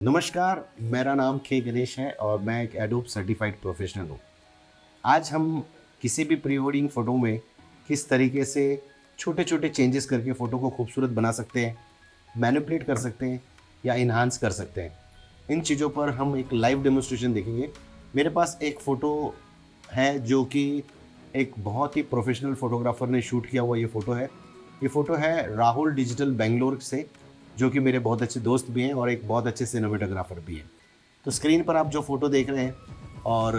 नमस्कार, मेरा नाम के गणेश है और मैं एक एडोब सर्टिफाइड प्रोफेशनल हूँ। आज हम किसी भी प्री वेडिंग फ़ोटो में किस तरीके से छोटे-छोटे चेंजेस करके फ़ोटो को खूबसूरत बना सकते हैं, मैनिपुलेट कर सकते हैं या एनहांस कर सकते हैं। इन चीज़ों पर हम एक लाइव डेमोंस्ट्रेशन देखेंगे। मेरे पास एक फ़ोटो है जो कि एक बहुत ही प्रोफेशनल फ़ोटोग्राफ़र ने शूट किया हुआ ये फ़ोटो है। ये फ़ोटो है राहुल डिजिटल बैंगलोर से, जो कि मेरे बहुत अच्छे दोस्त भी हैं और एक बहुत अच्छे सिनेमेटोग्राफ़र भी हैं। तो स्क्रीन पर आप जो फ़ोटो देख रहे हैं और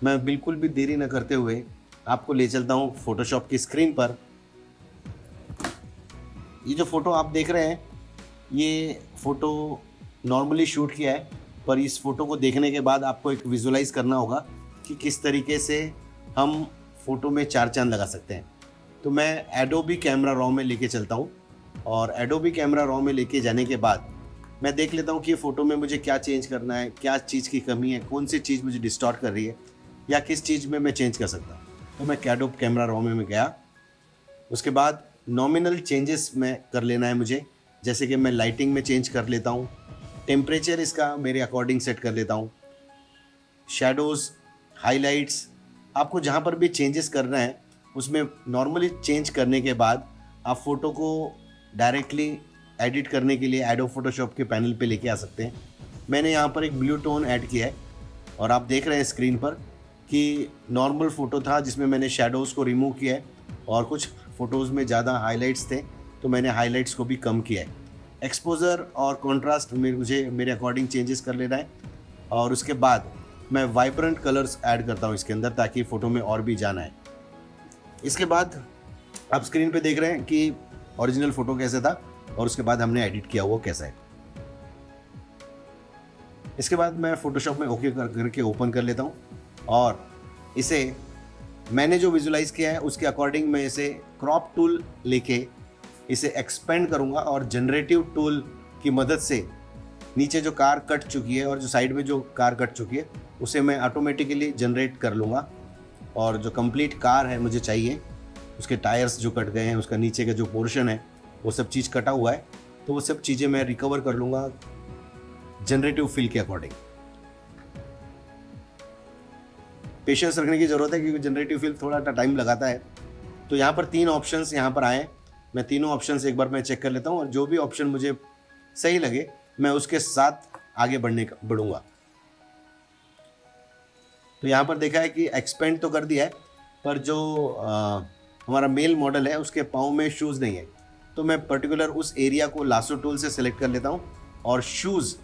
मैं बिल्कुल भी देरी न करते हुए आपको ले चलता हूँ फ़ोटोशॉप की स्क्रीन पर। ये जो फ़ोटो आप देख रहे हैं, ये फ़ोटो नॉर्मली शूट किया है, पर इस फ़ोटो को देखने के बाद आपको एक विज़ुअलाइज़ करना होगा कि किस तरीके से हम फ़ोटो में चार चाँद लगा सकते हैं। तो मैं एडोबी कैमरा रॉ में लेके चलता हूँ और एडोबी कैमरा रॉ में लेके जाने के बाद मैं देख लेता हूँ कि फ़ोटो में मुझे क्या चेंज करना है, क्या चीज़ की कमी है, कौन सी चीज़ मुझे डिस्टॉर्ट कर रही है या किस चीज़ में मैं चेंज कर सकता हूँ। तो मैं एडोब कैमरा रॉ में गया। उसके बाद नॉमिनल चेंजेस में कर लेना है मुझे, जैसे कि मैं लाइटिंग में चेंज कर लेता हूँ, टेम्परेचर इसका मेरे अकॉर्डिंग सेट कर लेता हूँ, शैडोज़, हाइलाइट्स, आपको जहाँ पर भी चेंजेस करना है उसमें नॉर्मली चेंज करने के बाद आप फ़ोटो को डायरेक्टली एडिट करने के लिए एडोब फोटोशॉप के पैनल पे लेके आ सकते हैं। मैंने यहाँ पर एक ब्लू टोन ऐड किया है और आप देख रहे हैं स्क्रीन पर कि नॉर्मल फ़ोटो था जिसमें मैंने शैडोज़ को रिमूव किया है और कुछ फ़ोटोज़ में ज़्यादा हाइलाइट्स थे तो मैंने हाइलाइट्स को भी कम किया है। एक्सपोज़र और कॉन्ट्रास्ट में मुझे मेरे अकॉर्डिंग चेंजेस कर लेना है और उसके बाद मैं वाइब्रेंट कलर्स ऐड करता हूँ इसके अंदर ताकि फ़ोटो में और भी जान आए। इसके बाद आप स्क्रीन पे देख रहे हैं कि ओरिजिनल फ़ोटो कैसा था और उसके बाद हमने एडिट किया हुआ कैसा है। इसके बाद मैं फ़ोटोशॉप में ओके करके ओपन कर लेता हूँ और इसे मैंने जो विजुलाइज़ किया है उसके अकॉर्डिंग मैं इसे क्रॉप टूल लेके इसे एक्सपेंड करूँगा और जनरेटिव टूल की मदद से नीचे जो कार कट चुकी है और जो साइड में जो कार कट चुकी है उसे मैं ऑटोमेटिकली जनरेट कर लूँगा और जो कंप्लीट कार है मुझे चाहिए, उसके टायर्स जो कट गए हैं, उसका नीचे का जो पोर्शन है वो सब चीज़ कटा हुआ है, तो वो सब चीज़ें मैं रिकवर कर लूँगा जनरेटिव फिल के अकॉर्डिंग। पेशेंस रखने की ज़रूरत है क्योंकि जनरेटिव फिल थोड़ा टाइम लगाता है। तो यहाँ पर 3 ऑप्शंस यहाँ पर आए, मैं तीनों ऑप्शंस एक बार मैं चेक कर लेता हूँ और जो भी ऑप्शन मुझे सही लगे मैं उसके साथ आगे बढ़ूँगा। तो यहाँ पर देखा है कि एक्सपेंड तो कर दिया है, पर जो हमारा मेल मॉडल है उसके पाँव में शूज़ नहीं है, तो मैं पर्टिकुलर उस एरिया को लासो टूल से सिलेक्ट कर लेता हूँ और शूज़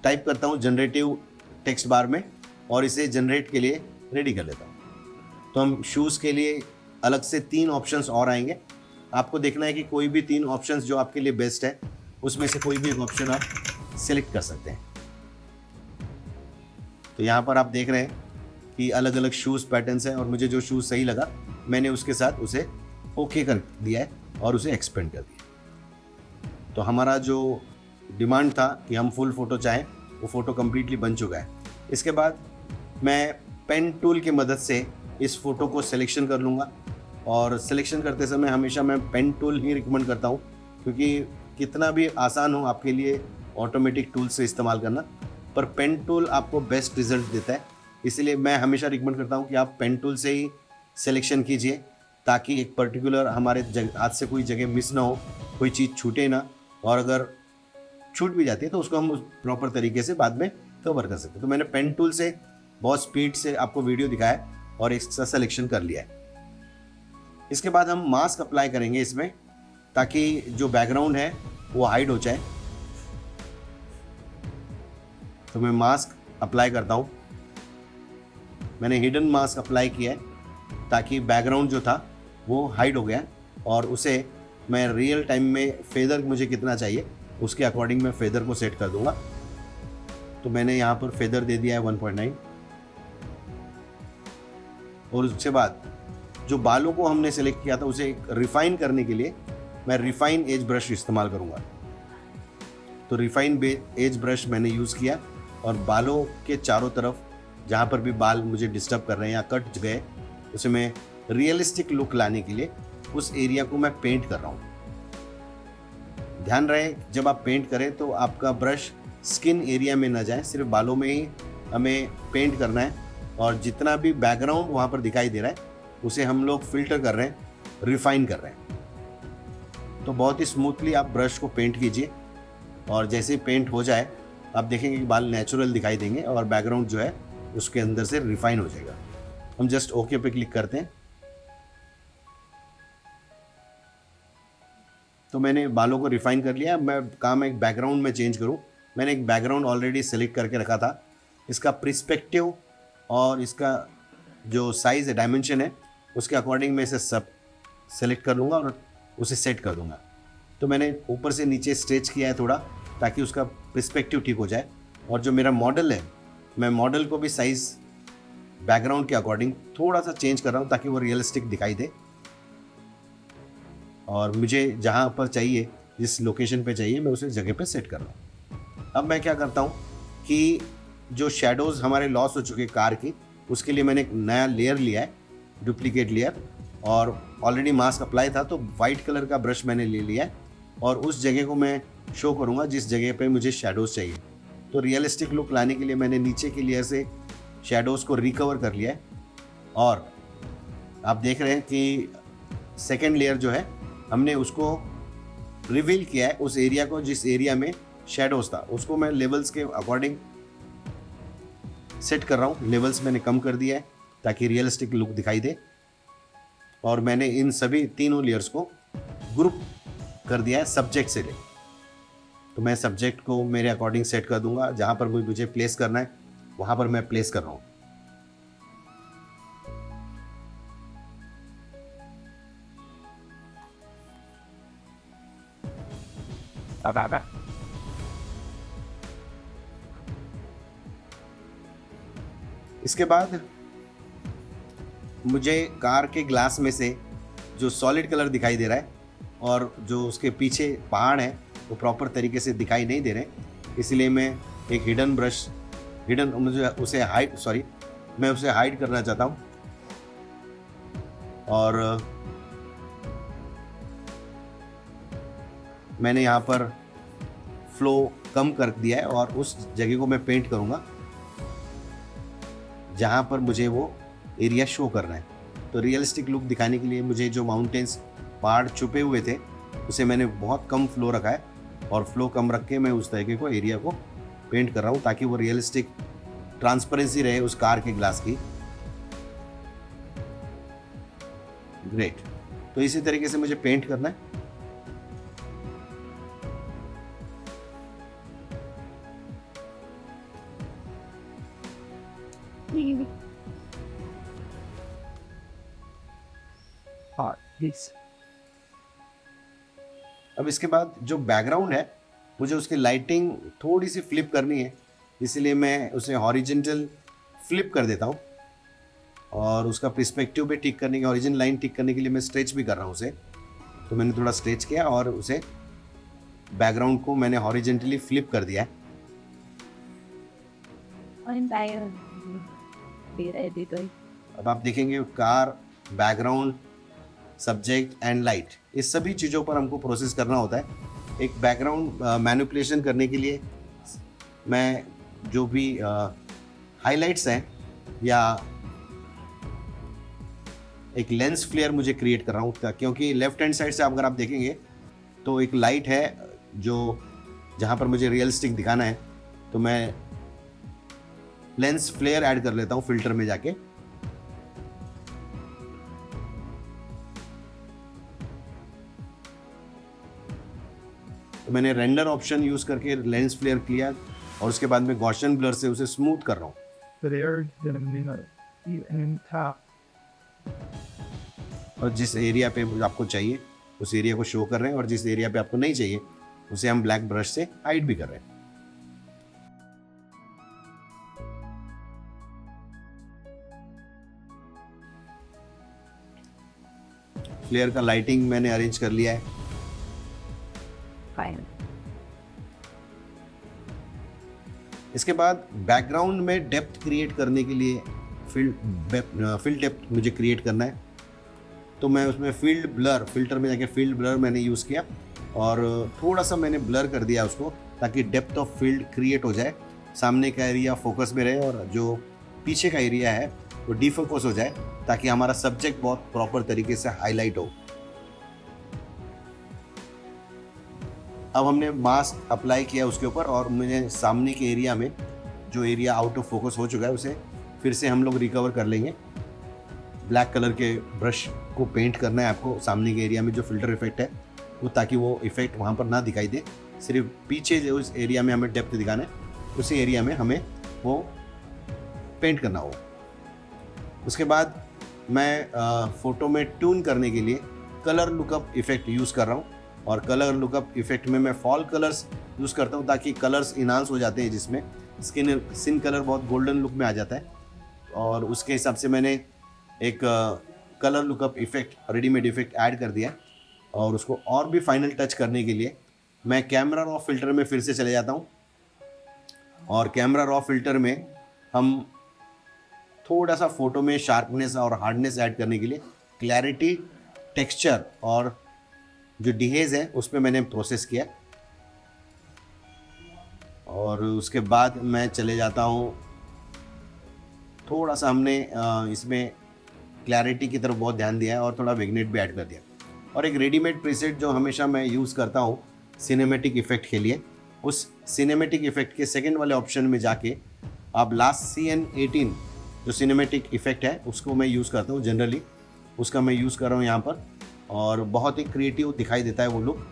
टाइप करता हूँ जनरेटिव टेक्स्ट बार में और इसे जनरेट के लिए रेडी कर लेता हूँ। तो हम शूज़ के लिए अलग से 3 ऑप्शंस और आएंगे। आपको देखना है कि कोई भी 3 ऑप्शंस जो आपके लिए बेस्ट है उसमें से कोई भी एक ऑप्शन आप सिलेक्ट कर सकते हैं। तो यहाँ पर आप देख रहे हैं कि अलग अलग शूज़ पैटर्न्स हैं और मुझे जो शूज़ सही लगा मैंने उसके साथ उसे ओके कर दिया है और उसे एक्सपेंड कर दिया। तो हमारा जो डिमांड था कि हम फुल फ़ोटो चाहें वो फ़ोटो कम्प्लीटली बन चुका है। इसके बाद मैं पेन टूल की मदद से इस फ़ोटो को सिलेक्शन कर लूँगा और सिलेक्शन करते समय हमेशा मैं पेन टूल ही रिकमेंड करता हूँ क्योंकि कितना भी आसान हो आपके लिए ऑटोमेटिक टूल से इस्तेमाल करना, पर पेन टूल आपको बेस्ट रिजल्ट देता है। इसलिए मैं हमेशा रिकमेंड करता हूँ कि आप पेन टूल से ही सिलेक्शन कीजिए ताकि एक पर्टिकुलर हमारे हाथ से कोई जगह मिस ना हो, कोई चीज़ छूटे ना, और अगर छूट भी जाती है तो उसको हम उस प्रॉपर तरीके से बाद में कवर कर सकते हैं। तो मैंने पेन टूल से बहुत स्पीड से आपको वीडियो दिखाया और इसका सिलेक्शन कर लिया है। इसके बाद हम मास्क अप्लाई करेंगे इसमें ताकि जो बैकग्राउंड है वो हाइड हो जाए। तो मैं मास्क अप्लाई करता हूँ। मैंने हिडन मास्क अप्लाई किया है ताकि बैकग्राउंड जो था वो हाइड हो गया और उसे मैं रियल टाइम में फेदर मुझे कितना चाहिए उसके अकॉर्डिंग मैं फेदर को सेट कर दूंगा। तो मैंने यहाँ पर फेदर दे दिया है 1.9 और उसके बाद जो बालों को हमने सेलेक्ट किया था उसे रिफाइन करने के लिए मैं रिफाइन एज ब्रश इस्तेमाल करूँगा। तो रिफाइन एज ब्रश मैंने यूज़ किया और बालों के चारों तरफ जहाँ पर भी बाल मुझे डिस्टर्ब कर रहे हैं या कट गए उसे मैं रियलिस्टिक लुक लाने के लिए उस एरिया को मैं पेंट कर रहा हूँ। ध्यान रहे जब आप पेंट करें तो आपका ब्रश स्किन एरिया में ना जाए, सिर्फ बालों में ही हमें पेंट करना है। और जितना भी बैकग्राउंड वहाँ पर दिखाई दे रहा है उसे हम लोग फिल्टर कर रहे हैं, रिफाइन कर रहे हैं। तो बहुत ही स्मूथली आप ब्रश को पेंट कीजिए और जैसे ही पेंट हो जाए आप देखेंगे कि बाल नेचुरल दिखाई देंगे और बैकग्राउंड जो है उसके अंदर से रिफाइन हो जाएगा। हम जस्ट ओके पे क्लिक करते हैं। तो मैंने बालों को रिफाइन कर लिया। मैं काम एक बैकग्राउंड में चेंज करूं, मैंने एक बैकग्राउंड ऑलरेडी सेलेक्ट करके रखा था। इसका पर्सपेक्टिव और इसका जो साइज़ है, डायमेंशन है, उसके अकॉर्डिंग मैं इसे सब सेलेक्ट कर लूँगा और उसे सेट कर दूँगा। तो मैंने ऊपर से नीचे स्ट्रेच किया है थोड़ा, ताकि उसका पर्सपेक्टिव ठीक हो जाए। और जो मेरा मॉडल है, मैं मॉडल को भी साइज़ बैकग्राउंड के अकॉर्डिंग थोड़ा सा चेंज कर रहा हूँ ताकि वो रियलिस्टिक दिखाई दे। और मुझे जहाँ पर चाहिए, जिस लोकेशन पे चाहिए, मैं उसे जगह पे सेट कर रहा हूँ। अब मैं क्या करता हूँ कि जो शेडोज़ हमारे लॉस हो चुके कार की, उसके लिए मैंने एक नया लेयर लिया है, डुप्लीकेट लेयर, और ऑलरेडी मास्क अप्लाई था तो वाइट कलर का ब्रश मैंने ले लिया है और उस जगह को मैं शो करूँगा जिस जगह पे मुझे शेडोज़ चाहिए। तो रियलिस्टिक लुक लाने के लिए मैंने नीचे की लेयर से शेडोज़ को रिकवर कर लिया है। और आप देख रहे हैं कि सेकेंड लेयर जो है, हमने उसको रिवील किया है, उस एरिया को जिस एरिया में शेडोज़ था उसको मैं लेवल्स के अकॉर्डिंग सेट कर रहा हूँ। लेवल्स मैंने कम कर दिया है ताकि रियलिस्टिक लुक दिखाई दे। और मैंने इन सभी तीनों लेयर्स को ग्रुप कर दिया है सब्जेक्ट से ले। तो मैं सब्जेक्ट को मेरे अकॉर्डिंग सेट कर दूंगा, जहाँ पर मुझे प्लेस करना है वहाँ पर मैं प्लेस कर रहा हूँ। अब इसके बाद मुझे कार के ग्लास में से जो सॉलिड कलर दिखाई दे रहा है और जो उसके पीछे पहाड़ है वो प्रॉपर तरीके से दिखाई नहीं दे रहे, इसलिए मैं एक मुझे उसे हाइड करना चाहता हूँ। और मैंने यहाँ पर फ्लो कम कर दिया है और उस जगह को मैं पेंट करूँगा जहाँ पर मुझे वो एरिया शो करना है। तो रियलिस्टिक लुक दिखाने के लिए मुझे जो माउंटेन्स, पहाड़ छुपे हुए थे, उसे मैंने बहुत कम फ्लो रखा है और फ्लो कम रख के मैं उस तरीके को एरिया को पेंट कर रहा हूँ ताकि वो रियलिस्टिक ट्रांसपेरेंसी रहे उस कार के ग्लास की। ग्रेट। तो इसी तरीके से मुझे पेंट करना है। अब इसके बाद जो बैकग्राउंड है, मुझे उसकी लाइटिंग थोड़ी सी फ्लिप करनी है, इसलिए मैं उसे हॉरिजॉन्टल फ्लिप कर देता हूँ। और उसका पर्सपेक्टिव भी ठीक करने के, ओरिजिन लाइन ठीक करने के लिए मैं स्ट्रेच भी कर रहा हूँ उसे। तो मैंने थोड़ा स्ट्रेच किया और उसे बैकग्राउंड को मैंने हॉरिजॉन्टली फ्लिप कर दिया है। अब आप देखेंगे car, background, subject and light, इस सभी चीज़ों पर हमको प्रोसेस करना होता है। एक बैकग्राउंड मैनिपुलेशन करने के लिए मैं जो भी हाइलाइट्स हैं या एक लेंस फ्लेयर मुझे क्रिएट कर रहा हूँ, क्योंकि लेफ्ट हैंड साइड से अगर आप देखेंगे तो एक लाइट है जो जहाँ पर मुझे रियलिस्टिक दिखाना है, तो मैं लेंस फ्लेयर ऐड कर लेता हूँ फिल्टर में जाके। तो मैंने रेंडर ऑप्शन यूज करके लेंस फ्लेयर किया और उसके बाद में गॉसियन ब्लर से उसे स्मूथ कर रहा हूँ। और जिस एरिया पे आपको चाहिए उस एरिया को शो कर रहे हैं और जिस एरिया पे आपको नहीं चाहिए उसे हम ब्लैक ब्रश से हाइड भी कर रहे हैं। फ्लेयर का लाइटिंग मैंने अरेंज कर लिया है। इसके बाद बैकग्राउंड में डेप्थ क्रिएट करने के लिए फील्ड डेप्थ मुझे क्रिएट करना है। तो मैं उसमें फील्ड ब्लर, फिल्टर में जाके फील्ड ब्लर मैंने यूज़ किया और थोड़ा सा मैंने ब्लर कर दिया उसको ताकि डेप्थ ऑफ फील्ड क्रिएट हो जाए, सामने का एरिया फोकस में रहे और जो पीछे का एरिया है वो डिफोकस हो जाए, ताकि हमारा सब्जेक्ट बहुत प्रॉपर तरीके से हाईलाइट हो। अब हमने मास्क अप्लाई किया उसके ऊपर और मुझे सामने के एरिया में जो एरिया आउट ऑफ फोकस हो चुका है उसे फिर से हम लोग रिकवर कर लेंगे। ब्लैक कलर के ब्रश को पेंट करना है आपको सामने के एरिया में जो फिल्टर इफेक्ट है वो, ताकि वो इफेक्ट वहाँ पर ना दिखाई दे, सिर्फ पीछे जो उस एरिया में हमें डेप्थ दिखाना है उसी एरिया में हमें वो पेंट करना हो। उसके बाद मैं फ़ोटो में ट्यून करने के लिए कलर लुकअप इफेक्ट यूज़ कर रहा हूँ, और कलर लुकअप इफेक्ट में मैं फॉल कलर्स यूज़ करता हूँ ताकि कलर्स इन्हांस हो जाते हैं, जिसमें स्किन कलर बहुत गोल्डन लुक में आ जाता है। और उसके हिसाब से मैंने एक colour lookup effect readymade effect add कर दिया है। और उसको और भी फाइनल टच करने के लिए मैं कैमरा रॉ फिल्टर में फिर से चले जाता हूँ, और कैमरा रॉ फिल्टर में हम थोड़ा सा फ़ोटो में शार्पनेस और हार्डनेस ऐड करने के लिए क्लैरिटी, टेक्सचर और जो डिहेज है उस पर मैंने प्रोसेस किया। और उसके बाद मैं चले जाता हूँ, थोड़ा सा हमने इसमें क्लैरिटी की तरफ बहुत ध्यान दिया है और थोड़ा विग्नेट भी ऐड कर दिया। और एक रेडीमेड प्रीसेट जो हमेशा मैं यूज़ करता हूँ सिनेमैटिक इफ़ेक्ट के लिए, उस सिनेमैटिक इफ़ेक्ट के सेकंड वाले ऑप्शन में जाके आप लास्ट CN18 जो सिनेमैटिक इफ़ेक्ट है उसको मैं यूज़ करता हूँ जनरली, उसका मैं यूज़ कर रहा हूँ यहाँ पर, और बहुत ही क्रिएटिव दिखाई देता है वो लुक।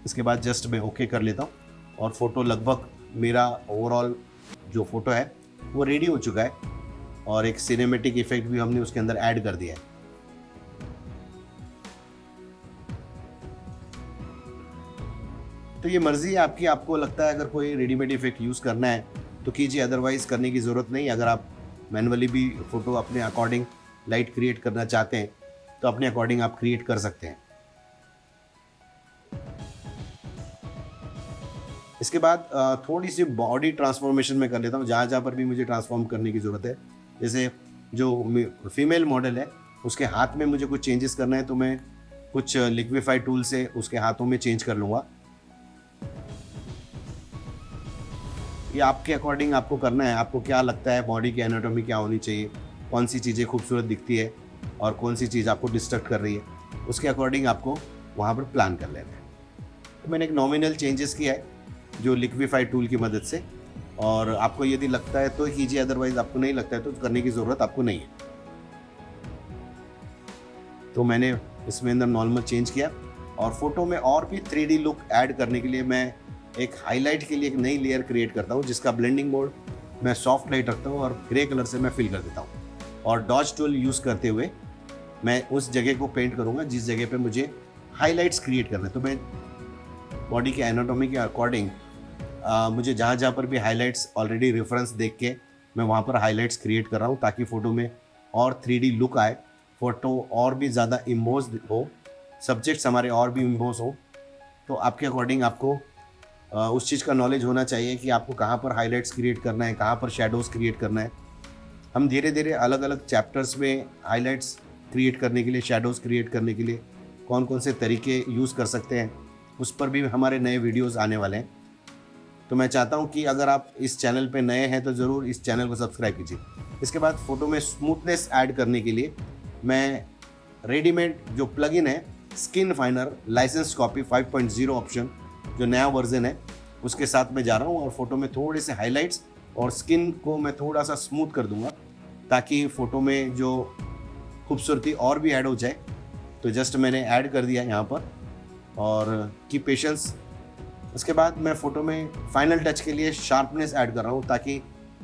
इसके बाद जस्ट मैं ओके कर लेता हूँ और फ़ोटो लगभग मेरा ओवरऑल जो फ़ोटो है वो रेडी हो चुका है, और एक सिनेमैटिक इफ़ेक्ट भी हमने उसके अंदर ऐड कर दिया है। तो ये मर्ज़ी है आपकी, आपको लगता है अगर कोई रेडीमेड इफ़ेक्ट यूज़ करना है तो कीजिए, अदरवाइज़ करने की ज़रूरत नहीं। अगर आप मैनुअली भी फ़ोटो अपने अकॉर्डिंग लाइट क्रिएट करना चाहते हैं तो अपने अकॉर्डिंग आप क्रिएट कर सकते हैं। इसके बाद थोड़ी सी बॉडी ट्रांसफॉर्मेशन में कर लेता हूँ, जहाँ पर भी मुझे ट्रांसफॉर्म करने की ज़रूरत है। जैसे जो फीमेल मॉडल है उसके हाथ में मुझे कुछ चेंजेस करना है तो मैं कुछ लिक्विफाई टूल से उसके हाथों में चेंज कर लूँगा। ये आपके अकॉर्डिंग आपको करना है, आपको क्या लगता है बॉडी की एनाटॉमी क्या होनी चाहिए, कौन सी चीज़ें खूबसूरत दिखती है और कौन सी चीज़ आपको डिस्ट्रैक्ट कर रही है, उसके अकॉर्डिंग आपको वहाँ पर प्लान कर लेना है। तो मैंने एक नॉमिनल चेंजेस किया है जो लिक्विफाई टूल की मदद से, और आपको यदि लगता है तो कीजिए, अदरवाइज आपको नहीं लगता है तो करने की ज़रूरत आपको नहीं है। तो मैंने इसमें अंदर नॉर्मल चेंज किया, और फोटो में और भी 3D लुक ऐड करने के लिए मैं एक हाईलाइट के लिए एक नई लेयर क्रिएट करता हूँ, जिसका ब्लेंडिंग मोड मैं सॉफ्ट लाइट रखता हूँ और ग्रे कलर से मैं फिल कर देता हूँ। और डॉज टूल यूज़ करते हुए मैं उस जगह को पेंट करूँगा जिस जगह पे मुझे हाईलाइट्स क्रिएट करना है। तो मैं बॉडी के एनाटॉमी के अकॉर्डिंग मुझे जहाँ पर भी हाईलाइट्स ऑलरेडी रेफरेंस देख के मैं वहाँ पर हाईलाइट्स क्रिएट कर रहा हूँ, ताकि फ़ोटो में और 3D लुक आए, फ़ोटो और भी ज़्यादा इम्बोज हो, सब्जेक्ट्स हमारे और भी इम्बोज हो। तो आपके अकॉर्डिंग आपको उस चीज़ का नॉलेज होना चाहिए कि आपको कहाँ पर हाईलाइट्स क्रिएट करना है, कहाँ पर शेडोज़ क्रिएट करना है। हम धीरे धीरे अलग अलग चैप्टर्स में हाईलाइट्स क्रिएट करने के लिए, शेडोज़ क्रिएट करने के लिए कौन कौन से तरीके यूज़ कर सकते हैं, उस पर भी हमारे नए वीडियोज़ आने वाले हैं। तो मैं चाहता हूं कि अगर आप इस चैनल पे नए हैं तो ज़रूर इस चैनल को सब्सक्राइब कीजिए। इसके बाद फ़ोटो में स्मूथनेस ऐड करने के लिए मैं रेडीमेड जो प्लगइन है skin finer licence copy 5.0 option जो नया वर्जन है उसके साथ मैं जा रहा हूं, और फ़ोटो में थोड़े से हाइलाइट्स और स्किन को मैं थोड़ा सा स्मूथ कर दूंगा, ताकि फ़ोटो में जो खूबसूरती और भी ऐड हो जाए। तो जस्ट मैंने ऐड कर दिया यहाँ पर, और की पेशेंस। उसके बाद मैं फ़ोटो में फाइनल टच के लिए शार्पनेस ऐड कर रहा हूँ, ताकि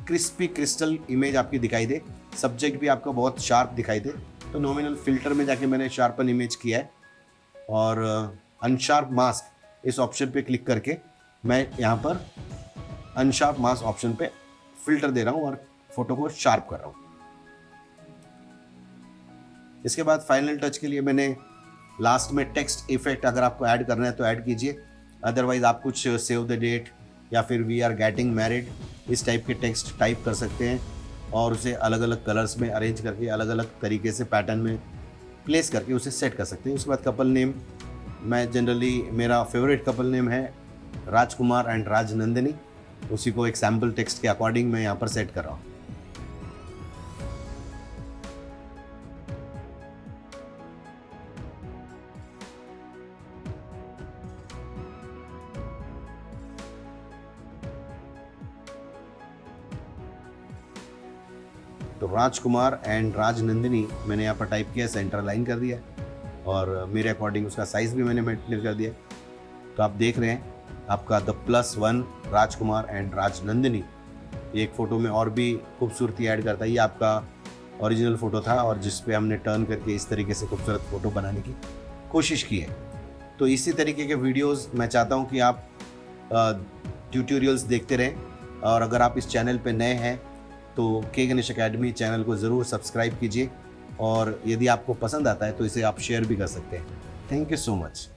क्रिस्पी क्रिस्टल इमेज आपकी दिखाई दे, सब्जेक्ट भी आपका बहुत शार्प दिखाई दे। तो नॉमिनल फ़िल्टर में जाके मैंने शार्पन इमेज किया है, और अनशार्प मास्क इस ऑप्शन पे क्लिक करके मैं यहाँ पर अनशार्प मास्क ऑप्शन पे फ़िल्टर दे रहा हूँ और फ़ोटो को शार्प कर रहा हूँ। इसके बाद फाइनल टच के लिए मैंने लास्ट में टेक्स्ट इफेक्ट अगर आपको ऐड करना है तो ऐड कीजिए, अदरवाइज़ आप कुछ सेव द डेट या फिर वी आर गेटिंग मैरिड इस टाइप के टेक्स्ट टाइप कर सकते हैं, और उसे अलग अलग कलर्स में अरेंज करके अलग अलग तरीके से पैटर्न में प्लेस करके उसे सेट कर सकते हैं। उसके बाद कपल नेम मैं जनरली मेरा फेवरेट कपल नेम है राजकुमार एंड राजनंदिनी, उसी को एक सैम्पल टेक्स्ट के अकॉर्डिंग मैं यहाँ पर सेट कर रहा हूँ। तो राजकुमार एंड राजनंदिनी मैंने यहाँ पर टाइप किया, सेंटर लाइन कर दिया और मेरे अकॉर्डिंग उसका साइज़ भी मैंने मेंटेन कर दिया। तो आप देख रहे हैं आपका द +1 राजकुमार एंड राजनंदिनी एक फ़ोटो में और भी खूबसूरती ऐड करता है। ये आपका ओरिजिनल फ़ोटो था और जिस पे हमने टर्न करके इस तरीके से खूबसूरत फ़ोटो बनाने की कोशिश की है। तो इसी तरीके के वीडियोस मैं चाहता हूँ कि आप ट्यूटोरियल्स देखते रहें और अगर आप इस चैनल पे नए हैं तो के गणेश अकेडमी चैनल को ज़रूर सब्सक्राइब कीजिए और यदि आपको पसंद आता है तो इसे आप शेयर भी कर सकते हैं। Thank you so much.